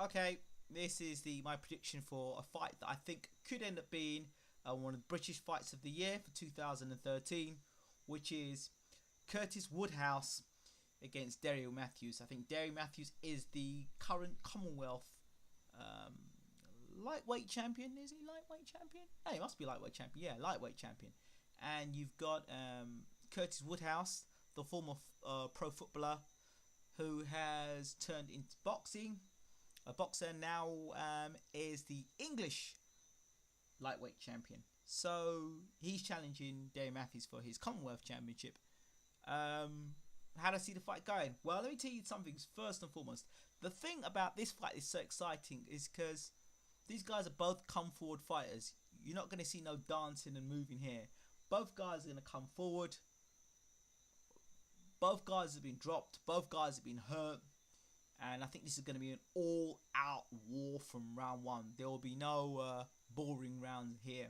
Okay, this is my prediction for a fight that I think could end up being one of the British fights of the year for 2013, which is Curtis Woodhouse against Derry Matthews. I think Derry Matthews is the current Commonwealth um, lightweight champion. Is he lightweight champion? Hey, he must be lightweight champion. Yeah, lightweight champion. And you've got Curtis Woodhouse, the former pro footballer who has turned into boxing. A boxer now is the English lightweight champion. So he's challenging Derry Matthews for his Commonwealth Championship. How do I see the fight going? Well, let me tell you something first and foremost. The thing about this fight is so exciting is because these guys are both come forward fighters. You're not going to see no dancing and moving here. Both guys are going to come forward. Both guys have been dropped. Both guys have been hurt. And I think this is going to be an all-out war from round one. There will be no boring rounds here.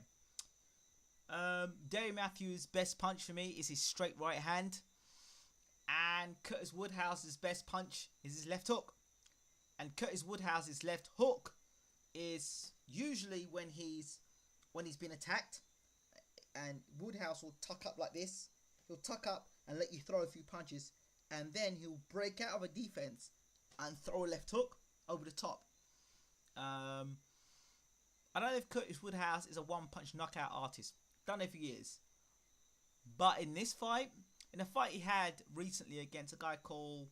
Derry Matthews' best punch for me is his straight right hand. And Curtis Woodhouse's best punch is his left hook. And Curtis Woodhouse's left hook is usually when he's been attacked. And Woodhouse will tuck up like this. He'll tuck up and let you throw a few punches. And then he'll break out of a defense and throw a left hook over the top. I don't know if Curtis Woodhouse is a one-punch knockout artist. Don't know if he is. But in this fight, in a fight he had recently against a guy called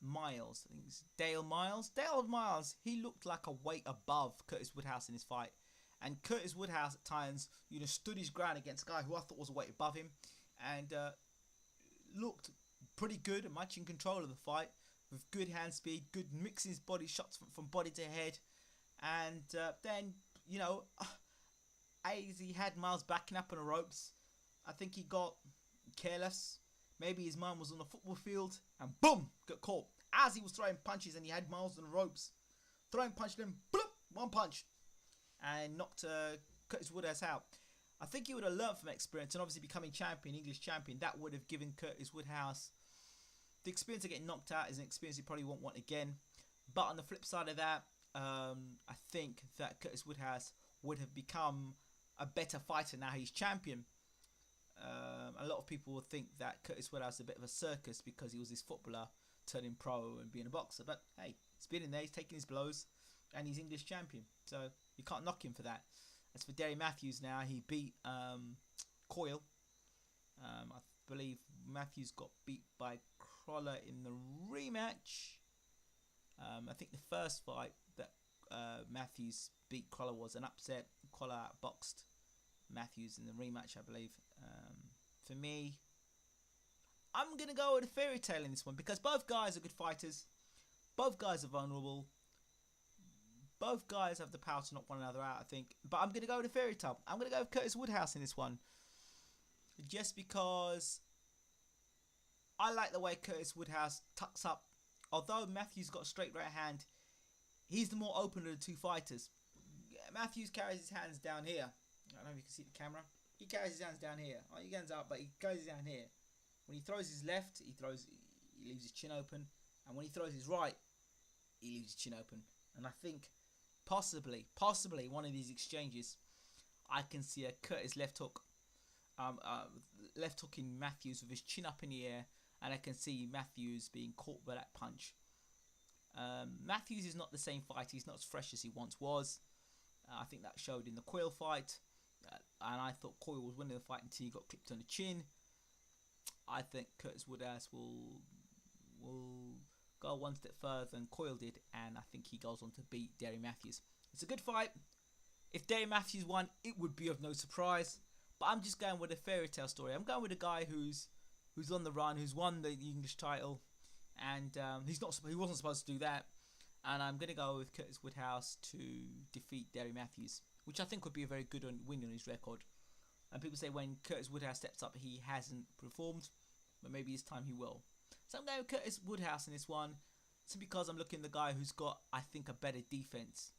Miles, I think it's Dale Miles. Dale Miles, he looked like a weight above Curtis Woodhouse in this fight. And Curtis Woodhouse at times, stood his ground against a guy who I thought was a weight above him. And looked pretty good and much in control of the fight. With good hand speed, good mixing his body shots from body to head. And then, as he had Miles backing up on the ropes, I think he got careless. Maybe his mind was on the football field and boom, got caught. As he was throwing punches and he had Miles on the ropes. Throwing punch, then bloop, one punch. And knocked Curtis Woodhouse out. I think he would have learned from experience and obviously becoming champion, English champion. That would have given Curtis Woodhouse the experience of getting knocked out is an experience he probably won't want again. But on the flip side of that, I think that Curtis Woodhouse would have become a better fighter now he's champion. A lot of people would think that Curtis Woodhouse is a bit of a circus because he was this footballer turning pro and being a boxer. But hey, he's been in there, he's taking his blows, and he's English champion. So you can't knock him for that. As for Derry Matthews now, he beat Coyle. I believe Matthews got beat by Crawler in the rematch. I think the first fight that Matthews beat Crawler was an upset. Crawler outboxed Matthews in the rematch, I believe. For me, I'm going to go with a fairy tale in this one because both guys are good fighters. Both guys are vulnerable. Both guys have the power to knock one another out, I think. But I'm going to go with a fairy tale. I'm going to go with Curtis Woodhouse in this one. Just because I like the way Curtis Woodhouse tucks up. Although Matthews got a straight right hand, he's the more open of the two fighters. Matthews carries his hands down here. I don't know if you can see the camera. He carries his hands down here. Oh, your hands out, but he carries his down here. When he throws his left, he leaves his chin open. And when he throws his right, he leaves his chin open. And I think possibly one of these exchanges, I can see a Curtis left hook. Left hooking Matthews with his chin up in the air, and I can see Matthews being caught by that punch. Matthews is not the same fighter. He's not as fresh as he once was. I think that showed in the Coyle fight, and I thought Coyle was winning the fight until he got clipped on the chin. I think Curtis Woodhouse will go one step further than Coyle did, and I think he goes on to beat Derry Matthews. It's a good fight. If Derry Matthews won, it would be of no surprise. But I'm just going with a fairy tale story. I'm going with a guy who's on the run, who's won the English title, and he wasn't supposed to do that. And I'm going to go with Curtis Woodhouse to defeat Derry Matthews, which I think would be a very good win on his record. And people say when Curtis Woodhouse steps up, he hasn't performed, but maybe this time he will. So I'm going with Curtis Woodhouse in this one, simply because I'm looking at the guy who's got, I think, a better defense.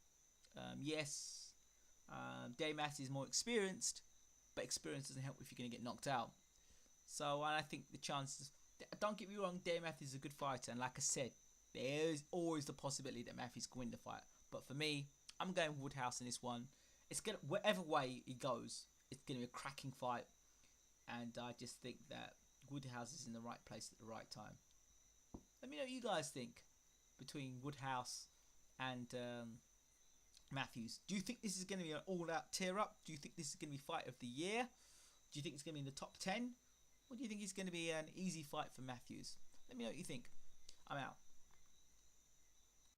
Derry Matthews is more experienced, but experience doesn't help if you're going to get knocked out. So I think the chances... Don't get me wrong, Derry Matthews is a good fighter, and like I said, There's always the possibility that Matthews can win the fight. But for me, I'm going Woodhouse in this one. It's gonna, whatever way it goes, it's gonna be a cracking fight, and I just think that Woodhouse is in the right place at the right time. Let me know what you guys think between Woodhouse and Matthews. Do you think this is going to be an all-out tear-up? Do you think this is going to be fight of the year? Do you think it's going to be in the top 10? Or do you think it's going to be an easy fight for Matthews? Let me know what you think. I'm out.